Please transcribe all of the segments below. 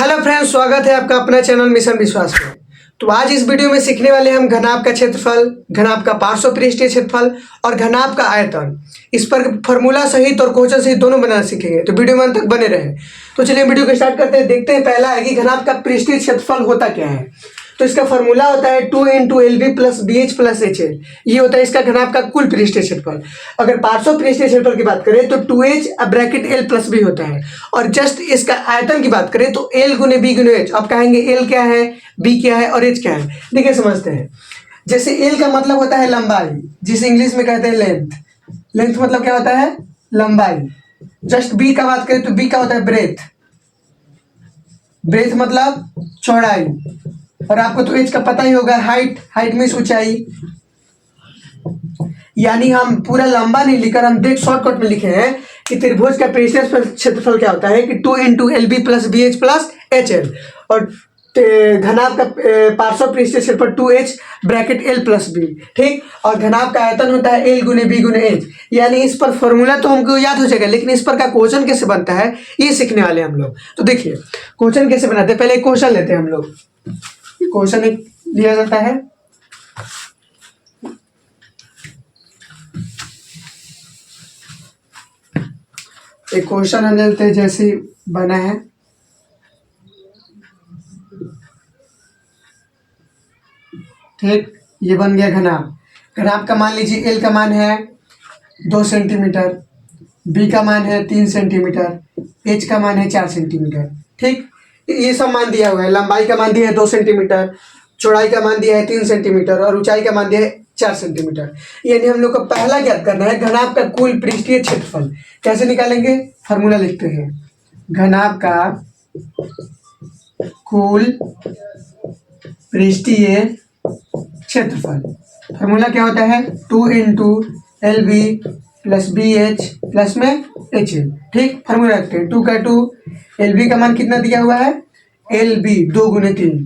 Hello friends, स्वागत है आपका अपना चैनल मिशन विश्वास में। तो आज इस वीडियो में सीखने वाले हम घनाभ का क्षेत्रफल, घनाभ का पार्श्व पृष्ठीय क्षेत्रफल और घनाभ का आयतन। इस पर फॉर्मूला सहित और क्वेश्चन सहित दोनों बनाना सीखेंगे, तो वीडियो में अंत तक बने रहे। तो चलिए वीडियो को स्टार्ट करते हैं। देखते हैं पहला है कि घनाभ का पृष्ठीय क्षेत्रफल होता क्या है। तो इसका फॉर्मूला होता है 2 × LB + BH + HL। ये होता है इसका घनाभ का कुल पृष्ठीय क्षेत्रफल। अगर पार्श्व पृष्ठीय क्षेत्रफल की बात करें तो 2H ब्रैकेट L + B होता है। और जस्ट इसका आयतन की बात करें तो L × B × H। आप कहेंगे L क्या है, B क्या है और H क्या है। देखिए समझते हैं। जैसे L का मतलब होता है लंबाई, जिसे इंग्लिश में कहते हैं लेंथ। लेंथ मतलब क्या होता है, लंबाई। जस्ट B का बात करें तो B का होता है ब्रेथ। ब्रेथ मतलब चौड़ाई। और आपको तो एज का पता ही होगा, हाइट। हाइट मीन्स ऊंचाई। यानी हम पूरा लंबा नहीं लिखकर हम देख शॉर्टकट में लिखे हैं कि त्रिभुज का पृष्ठीय क्षेत्रफल क्या होता है कि 2 × LB + BH + HL। और घनाभ का पार्श्व पृष्ठीय क्षेत्रफल 2H ब्रैकेट L + B। ठीक। और घनाभ का आयतन होता है L × B × H। यानी इस पर फॉर्मूला तो हमको याद हो जाएगा, लेकिन इस पर का क्वेश्चन कैसे बनता है ये सीखने वाले हम लोग। तो देखिए क्वेश्चन कैसे बनाते हैं। पहले एक क्वेश्चन लेते हैं हम लोग। क्वेश्चन एक दिया जाता है। एक क्वेश्चन हम लेते हैं, जैसे बना है। ठीक, ये बन गया घनाभ। घनाभ का मान लीजिए L का मान है 2 सेंटीमीटर, B का मान है 3 सेंटीमीटर, H का मान है 4 सेंटीमीटर। ठीक, ये सब मान दिया हुआ है। लंबाई का मान दिया है 2 सेंटीमीटर, चौड़ाई का मान दिया है 3 सेंटीमीटर और ऊंचाई का मान दिया है 4 सेंटीमीटर। यानी हम लोग को पहला ज्ञात करना है घनाभ का कुल पृष्ठीय क्षेत्रफल। कैसे निकालेंगे, फॉर्मूला लिखते हैं। घनाभ का कुल पृष्ठीय क्षेत्रफल फॉर्मूला क्या होता है 2 × LB + BH प्लस में HL। ठीक, फॉर्मूला रखते हैं। 2 का 2, LB का मान कितना दिया हुआ है LB 2 × 3,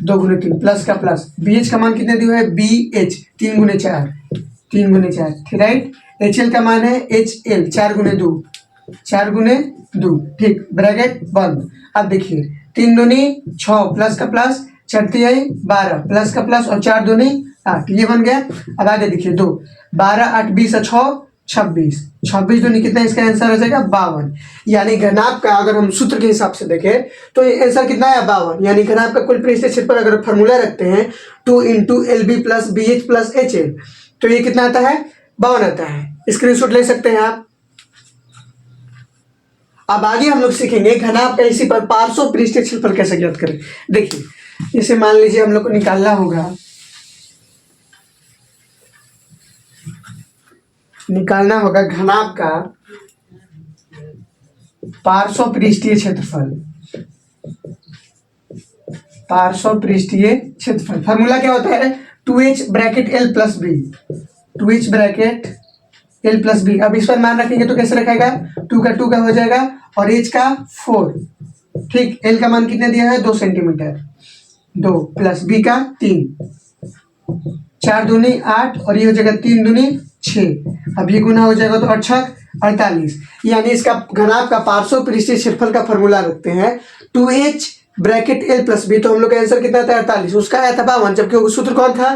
2 × 3 प्लस का प्लस। BH का मान कितना दिया हुआ है BH 3 × 4, 3 × 4। ठीक, राइट। HL का मान है HL 4 × 2, 4 × 2। ठीक, ब्रैकेट बंद। अब देखिए 3 दूनी 6 प्लस का प्लस, 4 तिहाई 12 प्लस का प्लस और 4 दूनी 8। ये बन गया। अब आगे देखिए 2, 12 8 20 और 6 26, 26 दूनी कितना, इसका आंसर हो जाएगा 52। यानी घनाभ का अगर हम सूत्र के हिसाब से देखें तो ये आंसर कितना है 52। यानी घनाभ का कुल पृष्ठीय क्षेत्रफल अगर फॉर्मूला रखते हैं 2 × LB + BH + HL तो ये कितना आता है 52 आता है। स्क्रीनशॉट ले सकते हैं आप। अब आगे हम लोग सीखेंगे घनाभ का इसी पर पार्श्व पृष्ठीय क्षेत्रफल कैसे ज्ञात करें। देखिए इसे मान लीजिए हम लोग को निकालना होगा, घनाभ का पार्श्व पृष्ठीय क्षेत्रफल। पार्श्व पृष्ठीय क्षेत्रफल फॉर्मूला क्या होता है 2H bracket L + B, 2H bracket L + B। अब इस पर मान रखेंगे तो कैसे रखेगा 2 का 2 का हो जाएगा और H का 4। ठीक, L का मान कितना दिया है 2 सेंटीमीटर, 2 प्लस B का 3, 4 दूनी 8 और ये हो जाएगा 3 दूनी 6। अब ये गुना हो जाएगा तो 8 48। यानी इसका घनाभ का पार्श्व पृष्ठीय क्षेत्रफल का फॉर्मूला रखते हैं 2H ब्रैकेट L + B। तो हम लोग का आंसर कितना था 48, उसका आया था 52, जबकि सूत्र कौन था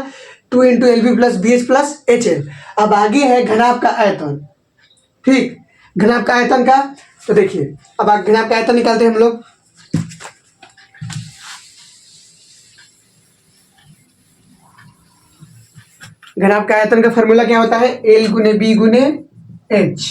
2 × LB + BH + HL। अब आगे है घनाभ का आयतन। ठीक, घनाभ का आयतन का तो देखिए अब घनाभ का आयतन निकालते हैं हम लोग। घनाभ का आयतन का फॉर्मूला क्या होता है L × B × H,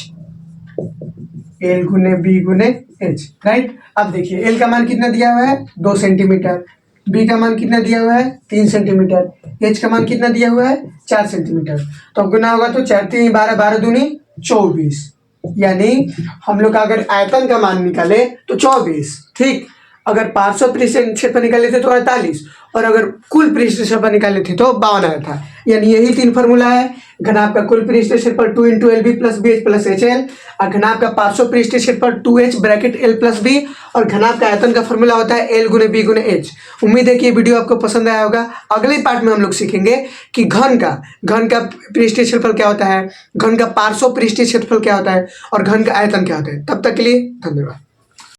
L × B × H। Right. अब देखिए L का मान कितना दिया हुआ है 2 सेंटीमीटर, B का मान कितना दिया हुआ है 3 सेंटीमीटर, H का मान कितना दिया हुआ है 4 सेंटीमीटर। तो अब गुना होगा तो 4 3 12, 12 दूनी 24। यानी हम लोग का अगर आयतन का मान निकाले तो 24। ठीक, अगर पार्श्व पृष्ठीय क्षेत्रफल निकाले थे तो 48 और अगर कुल पृष्ठीय क्षेत्रफल निकाले थे तो 52 आया था। यानी यही 3 फॉर्मूला है। घनाभ का कुल पृष्ठीय क्षेत्रफल 2 × LB + BH + HL और घनाभ का पार्श्व पृष्ठीय क्षेत्रफल 2H ब्रैकेट L + B और घनाभ का आयतन का फॉर्मूला होता है L × B × H। उम्मीद है कि ये वीडियो आपको पसंद आया होगा। अगले पार्ट में हम लोग सीखेंगे कि घन का पृष्ठीय क्षेत्रफल क्या होता है, घन का पार्श्व पृष्ठीय क्षेत्रफल क्या होता है और घन का आयतन क्या होता है। तब तक के लिए धन्यवाद।